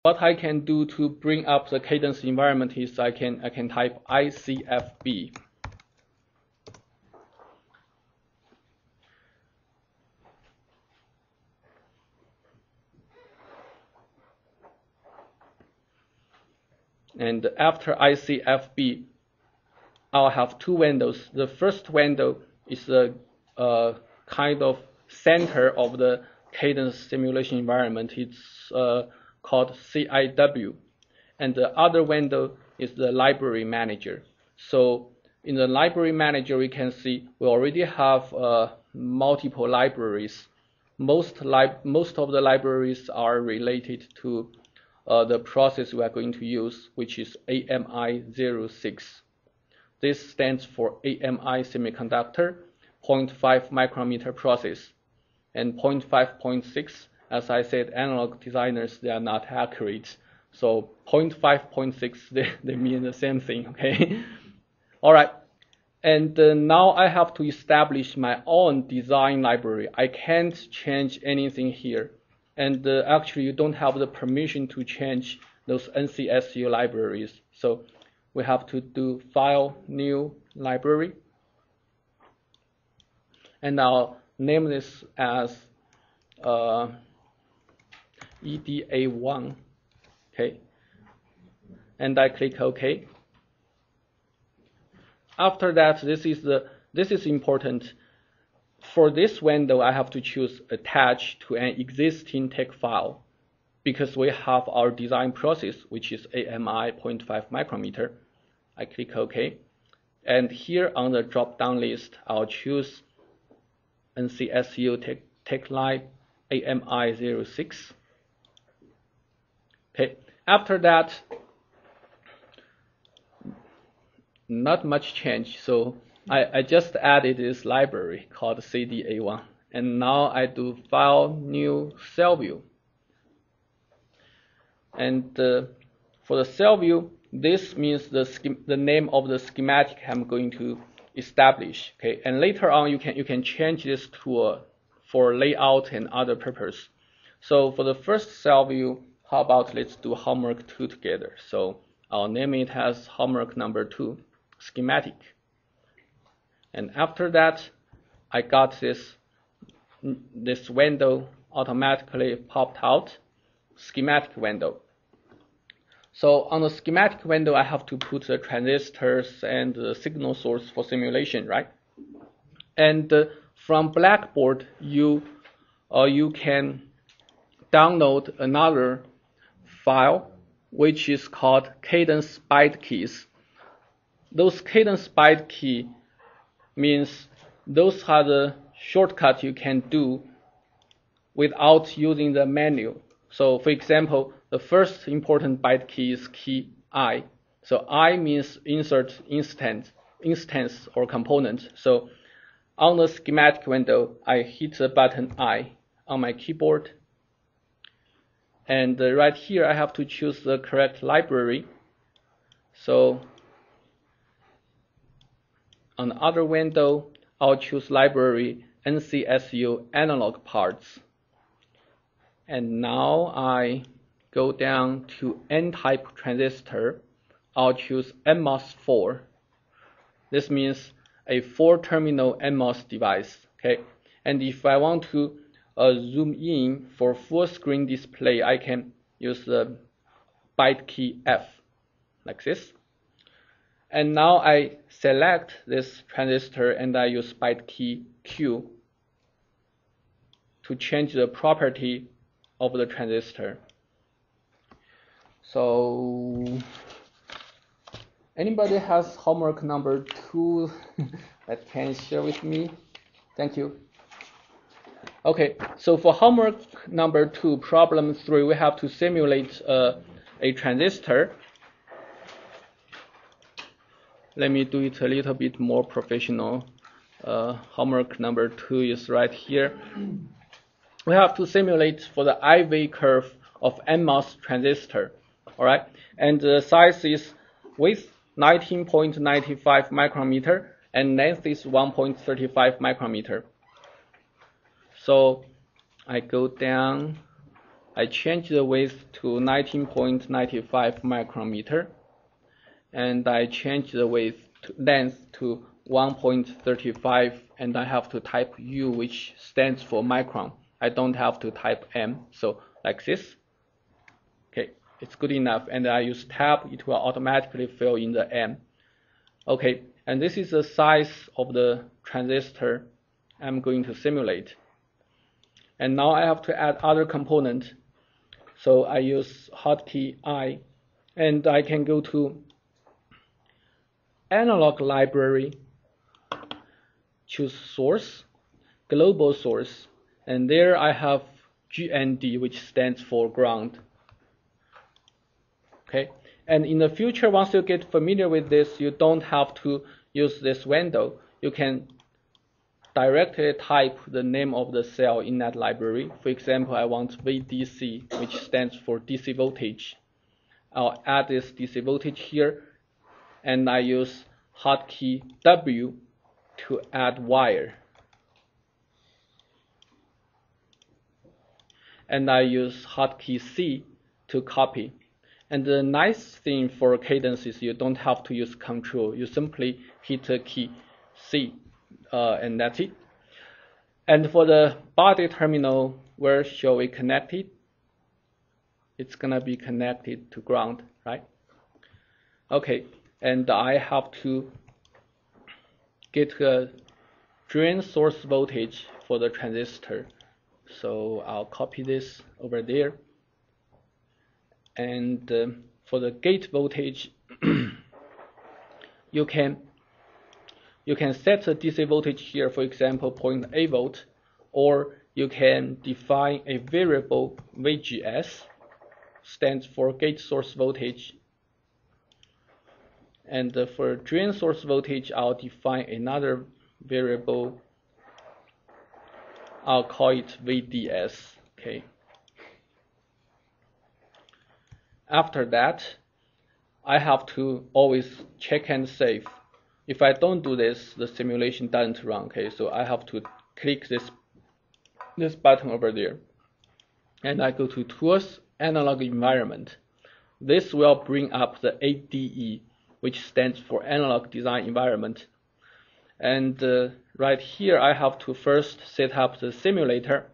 what I can do to bring up the Cadence environment is I can type ICFB. And after ICFB, I'll have two windows. The first window is the kind of center of the Cadence simulation environment. It's called CIW. And the other window is the library manager. So in the library manager, we can see we already have multiple libraries. Most of the libraries are related to the process we are going to use, which is AMI06. This stands for AMI semiconductor 0.5 micrometer process. And 0.5, 0.6, as I said, analog designers, they are not accurate. So 0.5, 0.6, they mean the same thing, okay? All right, and now I have to establish my own design library. I can't change anything here. And actually, you don't have the permission to change those NCSU libraries. So we have to do File, New Library. And I'll name this as EDA1. Okay. And I click OK. After that, this is important. For this window, I have to choose Attach to an existing text file because we have our design process, which is AMI 0.5 micrometer. I click OK. And here on the drop-down list, I'll choose NCSU text lib AMI06. Okay. After that, not much change. So I just added this library called CDA1. And now I do File, New, Cell View. And for the cell view, this means the name of the schematic I'm going to establish. Okay, and later on you can change this to for layout and other purpose. So for the first cell view, how about let's do homework 2 together. So I'll name it as homework number 2, schematic. And after that, I got this window automatically popped out, schematic window. So on the schematic window, I have to put the transistors and the signal source for simulation, right? And from Blackboard, you can download another file, which is called Cadence byte keys. Those Cadence byte key means those are the shortcuts you can do without using the menu. So for example, the first important byte key is key I. So I means insert instance or component. So on the schematic window, I hit the button I on my keyboard. And right here, I have to choose the correct library. So on the other window, I'll choose library NCSU analog parts. And now I go down to N-type transistor. I'll choose NMOS4. This means a 4-terminal NMOS device. Okay, and if I want to zoom in for full screen display, I can use the byte key F, like this. And now I select this transistor and I use byte key Q to change the property of the transistor. So anybody has homework number 2 that can share with me? Thank you. Okay, so for homework number 2, problem 3, we have to simulate a transistor. Let me do it a little bit more professional. Homework number 2 is right here. We have to simulate for the IV curve of NMOS transistor. All right, and the size is width 19.95 micrometer and length is 1.35 micrometer. So I go down, I change the width to 19.95 micrometer, and I change the length to 1.35, and I have to type U, which stands for micron. I don't have to type M, so like this. Okay, it's good enough, and I use tab, it will automatically fill in the M. Okay, and this is the size of the transistor I'm going to simulate. And now I have to add other component. So I use hotkey I, and I can go to analog library, choose source, global source, and there I have GND, which stands for ground. Okay, and in the future, once you get familiar with this, you don't have to use this window. You can directly type the name of the cell in that library. For example, I want VDC, which stands for DC voltage. I'll add this DC voltage here, and I use hotkey W to add wire. And I use hotkey C to copy. And the nice thing for Cadence is you don't have to use Control. You simply hit the key C, and that's it. And for the body terminal, where shall we connect it? It's gonna be connected to ground, right? Okay, and I have to get a drain source voltage for the transistor. So I'll copy this over there. And for the gate voltage, you can set the DC voltage here, for example, 0.8 volt, or you can define a variable VGS, stands for gate source voltage. And for drain source voltage, I'll define another variable. I'll call it VDS. Okay. After that, I have to always check and save. If I don't do this, the simulation doesn't run. Okay, so I have to click this button over there, and I go to Tools, Analog Environment. This will bring up the ADE, which stands for Analog Design Environment. And right here, I have to first set up the simulator.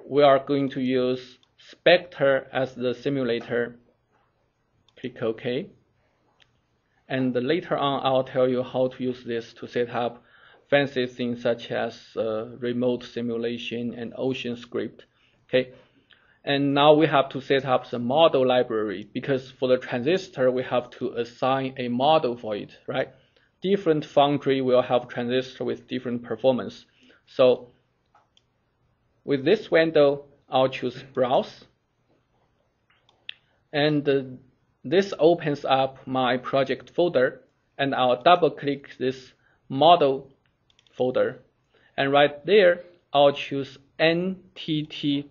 We are going to use Spectre as the simulator. Click OK. And later on, I'll tell you how to use this to set up fancy things such as remote simulation and Ocean script. Okay. And now we have to set up the model library, because for the transistor, we have to assign a model for it, right? Different foundry will have transistor with different performance. So with this window, I'll choose Browse. And this opens up my project folder, and I'll double click this model folder. And right there, I'll choose ntt.typ.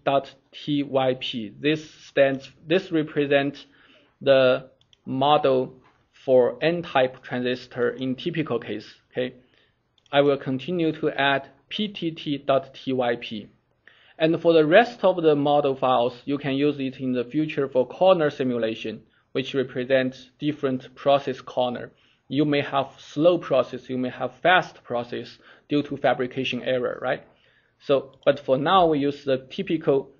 This represents the model for n-type transistor in typical case. Okay, I will continue to add ptt.typ. And for the rest of the model files, you can use it in the future for corner simulation, which represents different process corner. You may have slow process, you may have fast process due to fabrication error, right? So, but for now, we use the typical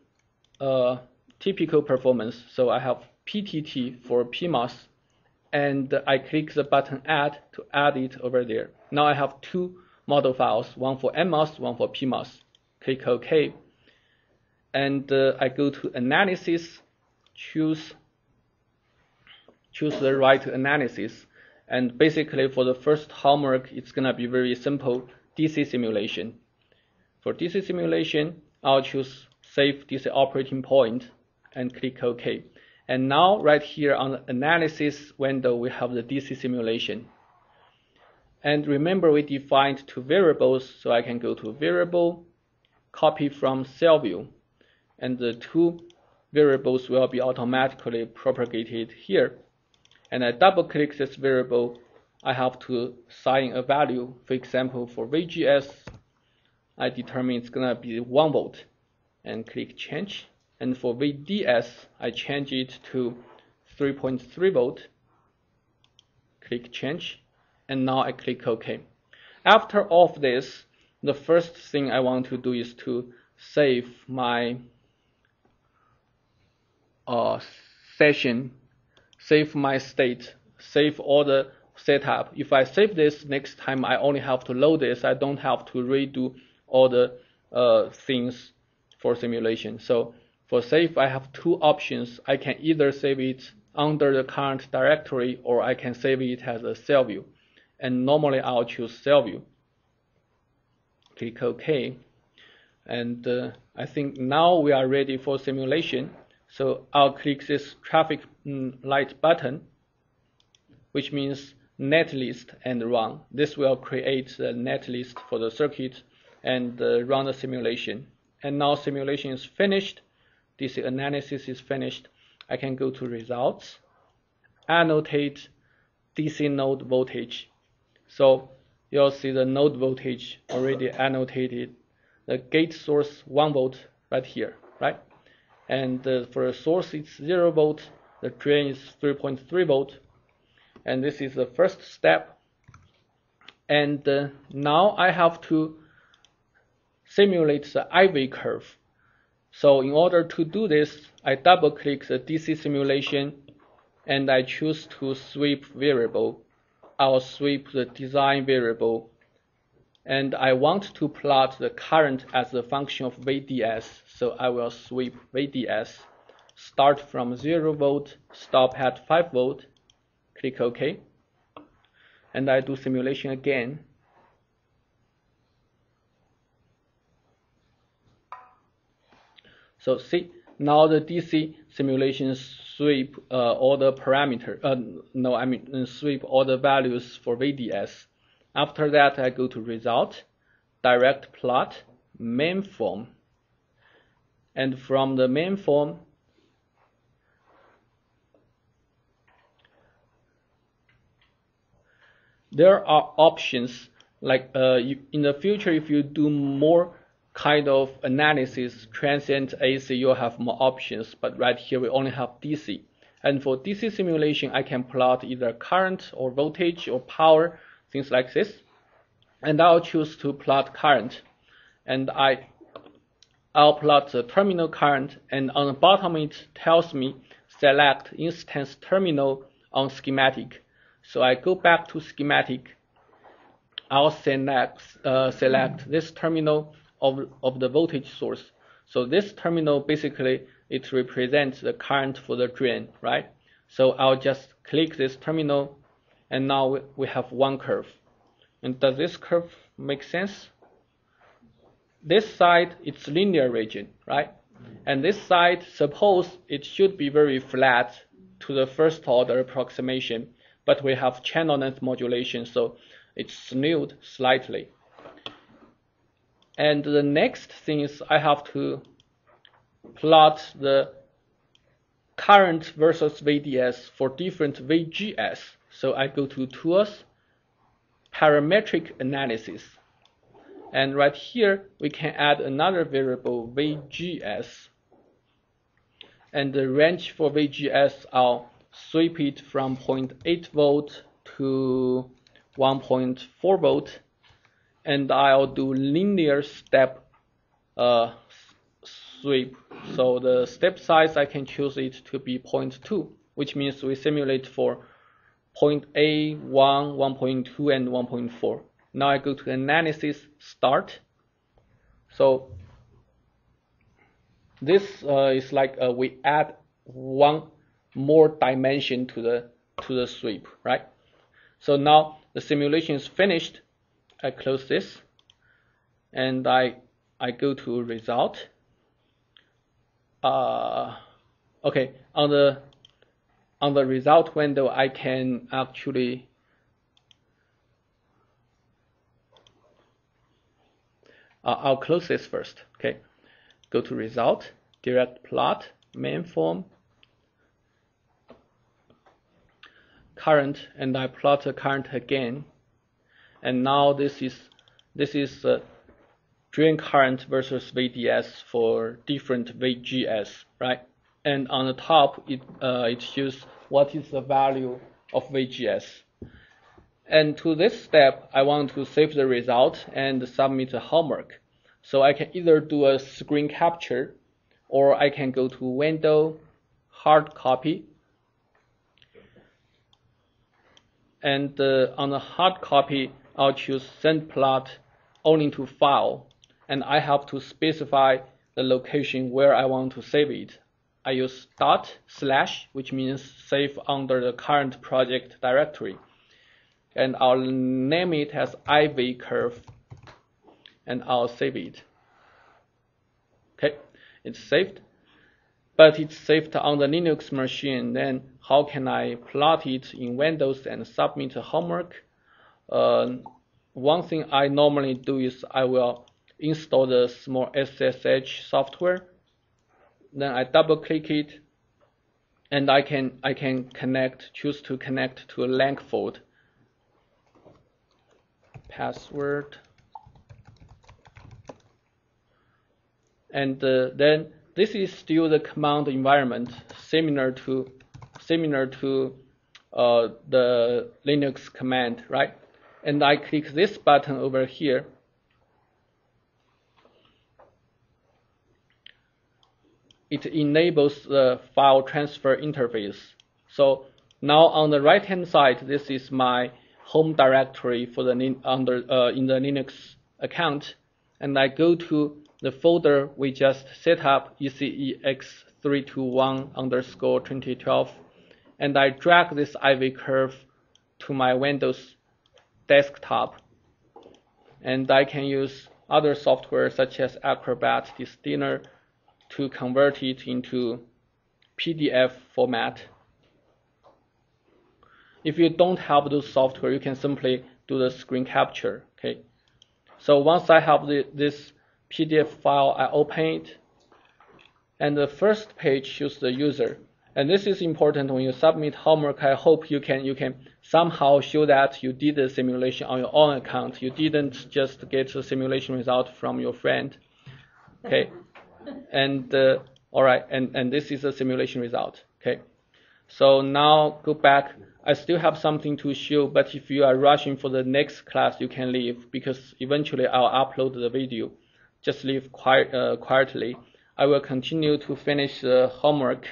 performance. So I have PTT for PMOS, and I click the button Add to add it over there. Now I have two model files, one for NMOS, one for PMOS. Click OK. And I go to Analysis, choose the right analysis. And basically for the first homework, it's gonna be very simple, DC simulation. For DC simulation, I'll choose Save DC Operating Point and click OK. And now right here on the Analysis window, we have the DC simulation. And remember, we defined two variables, so I can go to Variable, copy from Cell View, and the two variables will be automatically propagated here. And I double click this variable, I have to assign a value. For example, for VGS, I determine it's gonna be 1 volt, and click Change. and for VDS, I change it to 3.3 volt. Click change, and now I click OK. After all of this, the first thing I want to do is to save my session, save my state, save all the setup. If I save this, next time I only have to load this. I don't have to redo all the things for simulation. So for save, I have two options. I can either save it under the current directory, or I can save it as a cell view. And normally I'll choose cell view. Click OK. And I think now we are ready for simulation. So I'll click this traffic light button, which means netlist, and run. This will create the netlist for the circuit and run the simulation. And now simulation is finished. DC analysis is finished. I can go to results, annotate DC node voltage. So you'll see the node voltage already annotated. The gate source 1 volt right here, right? And for the source it's 0 volt. The drain is 3.3 volt. And this is the first step. And now I have to simulate the IV curve. So in order to do this, I double click the DC simulation and I choose to sweep variable. I'll sweep the design variable, and I want to plot the current as a function of VDS. So I will sweep VDS, start from 0 volt, stop at 5 volt, click OK, and I do simulation again. So see, now the DC simulation sweep all the parameter. Sweep all the values for VDS. After that, I go to Result, DirectPlot, Main Form, and from the main form, there are options like in the future, if you do more kind of analysis, transient AC, you'll have more options, but right here we only have DC. And for DC simulation, I can plot either current or voltage or power, things like this. And I'll choose to plot current. And I'll plot the terminal current, and on the bottom it tells me select instance terminal on schematic. So I go back to schematic. I'll select this terminal of the voltage source. So this terminal basically it represents the current for the drain, right? So I'll just click this terminal, and now we have one curve. And does this curve make sense? This side it's linear region, right? And this side, suppose it should be very flat to the first order approximation, but we have channel length modulation, so it's skewed slightly. And the next thing is I have to plot the current versus VDS for different VGS. So I go to Tools, Parametric Analysis. And right here, we can add another variable, VGS. And the range for VGS, I'll sweep it from 0.8 volt to 1.4 volt. And I'll do linear step sweep. So the step size, I can choose it to be 0.2, which means we simulate for 0.8, 1, 1.2, and 1.4. Now I go to Analysis, Start. So this is like we add one more dimension to the sweep, right? So now the simulation is finished. I close this, and I go to Result. Okay, on the result window, I can actually I'll close this first. Okay, go to Result, DirectPlot, Main Form, Current, and I plot the current again. And now this is drain current versus VDS for different VGS, right? And on the top, it shows what is the value of VGS. And to this step, I want to save the result and submit the homework. So I can either do a screen capture, or I can go to Window, Hard Copy. And on the hard copy, I'll choose Send Plot only to File. And I have to specify the location where I want to save it. I use // which means save under the current project directory. And I'll name it as IV curve, and I'll save it. Okay, it's saved, but it's saved on the Linux machine. Then how can I plot it in Windows and submit the homework? One thing I normally do is I will install the small SSH software. Then I double click it, and I can choose to connect to a Langford. Password, and then this is still the command environment, similar to the Linux command, right? And I click this button over here. It enables the file transfer interface. So now on the right hand side, this is my home directory for the in the Linux account, and I go to the folder we just set up, ECEX321_2012, and I drag this IV curve to my Windows desktop, and I can use other software such as Acrobat Distiller to convert it into PDF format. If you don't have those software, you can simply do the screen capture. Okay. So once I have this PDF file, I open it, and the first page shows the user. And this is important when you submit homework. I hope you can somehow show that you did the simulation on your own account. You didn't just get the simulation result from your friend. Okay. And all right, and this is a simulation result. Okay. So now go back. I still have something to show, but if you are rushing for the next class, you can leave, because eventually I'll upload the video. Just leave quietly. I will continue to finish the homework.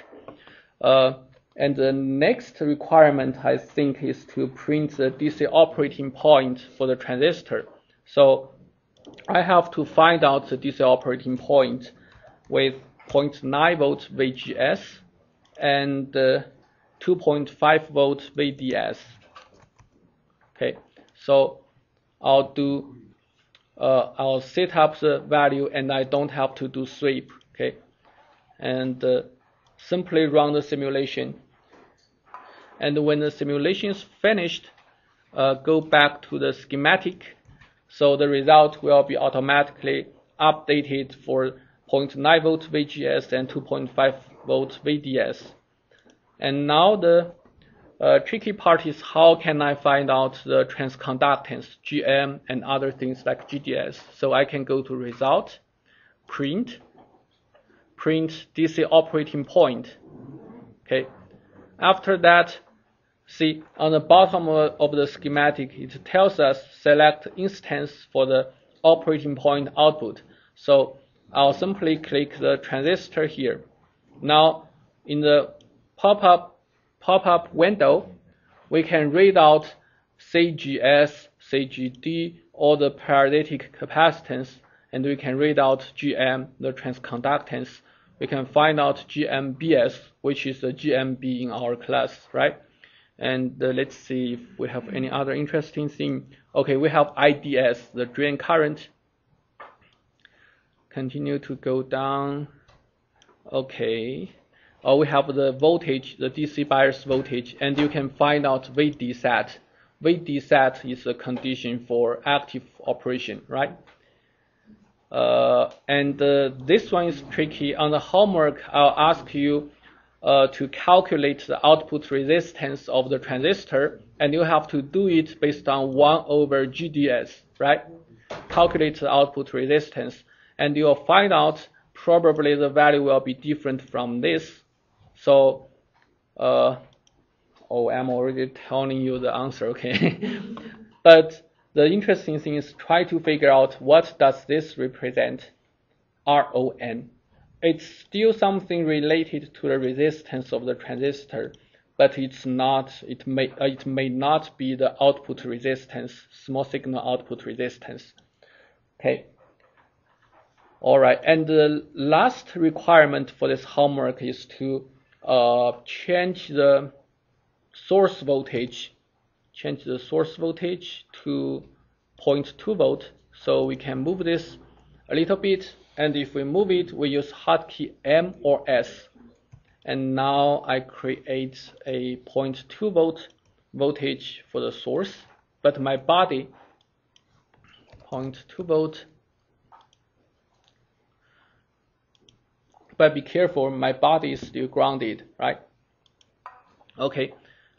And the next requirement, I think, is to print the DC operating point for the transistor. So I have to find out the DC operating point with 0.9 volt VGS and 2.5 volt VDS. Okay, so I'll set up the value, and I don't have to do sweep. Okay, and simply run the simulation. And when the simulation is finished, go back to the schematic. So the result will be automatically updated for 0.9 volt VGS and 2.5 volt VDS. And now the tricky part is, how can I find out the transconductance, GM, and other things like GDS? So I can go to Result, Print DC operating point. Okay. After that, see on the bottom of the schematic, it tells us select instance for the operating point output. So I'll simply click the transistor here. Now in the pop-up window, we can read out CGS, CGD, or the parametric capacitance, and we can read out GM, the transconductance. We can find out GMBS, which is the GMB in our class, right? And let's see if we have any other interesting thing. Okay, we have IDS, the drain current. Continue to go down. Okay. We have the voltage, the DC bias voltage, and you can find out VD set. VD set is a condition for active operation, right? And this one is tricky. On the homework, I'll ask you to calculate the output resistance of the transistor, and you have to do it based on 1/GDS, right? calculate the output resistance, and you'll find out probably the value will be different from this. So, I'm already telling you the answer, okay? But the interesting thing is try to figure out what does this represent, RON. It's still something related to the resistance of the transistor, but it's not. It may not be the output resistance, small signal output resistance. Okay. All right. And the last requirement for this homework is to change the source voltage. Change the source voltage to 0.2 volt. So we can move this a little bit. And if we move it, we use hotkey M or S. And now I create a 0.2 volt voltage for the source, but my body, 0.2 volt. But be careful, my body is still grounded, right? Okay,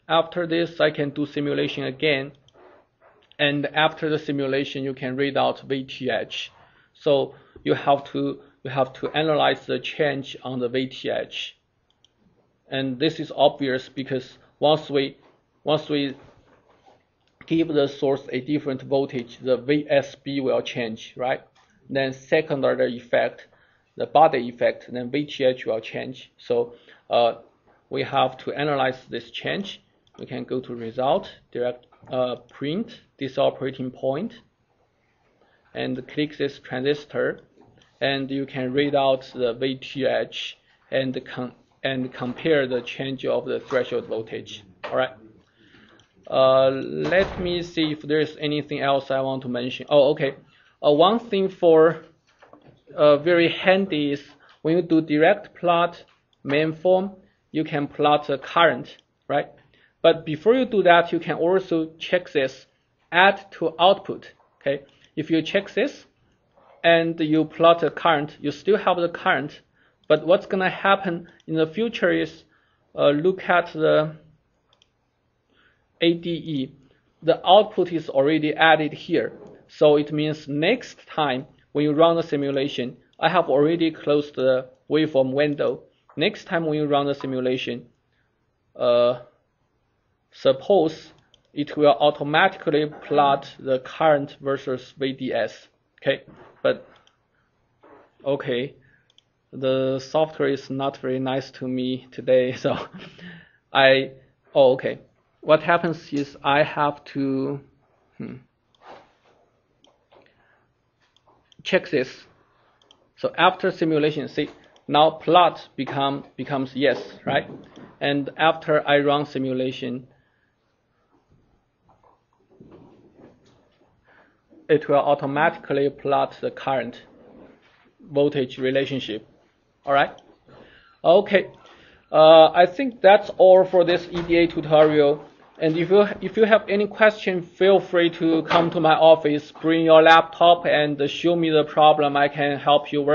after this, I can do simulation again. And after the simulation, you can read out VTH. So you have to analyze the change on the VTH, and this is obvious because once we give the source a different voltage, the VSB will change, right? Then secondary effect, the body effect, then VTH will change. So we have to analyze this change. We can go to result, print this operating point, and click this transistor, and you can read out the VTH and compare the change of the threshold voltage. All right. Let me see if there's anything else I want to mention. Oh, okay. One thing for very handy is when you do DirectPlot main form, you can plot the current, right? But before you do that, you can also check this, add to output. Okay. If you check this and you plot a current, you still have the current, but what's going to happen in the future is look at the ADE. The output is already added here. So it means next time when you run the simulation, I have already closed the waveform window. Next time when you run the simulation, suppose it will automatically plot the current versus VDS. Okay, but okay, the software is not very nice to me today, so okay. What happens is I have to check this. So after simulation, see now plot becomes yes, right? And after I run simulation, it will automatically plot the current voltage relationship. All right. Okay. I think that's all for this EDA tutorial. And if you have any question, feel free to come to my office, bring your laptop, and show me the problem. I can help you work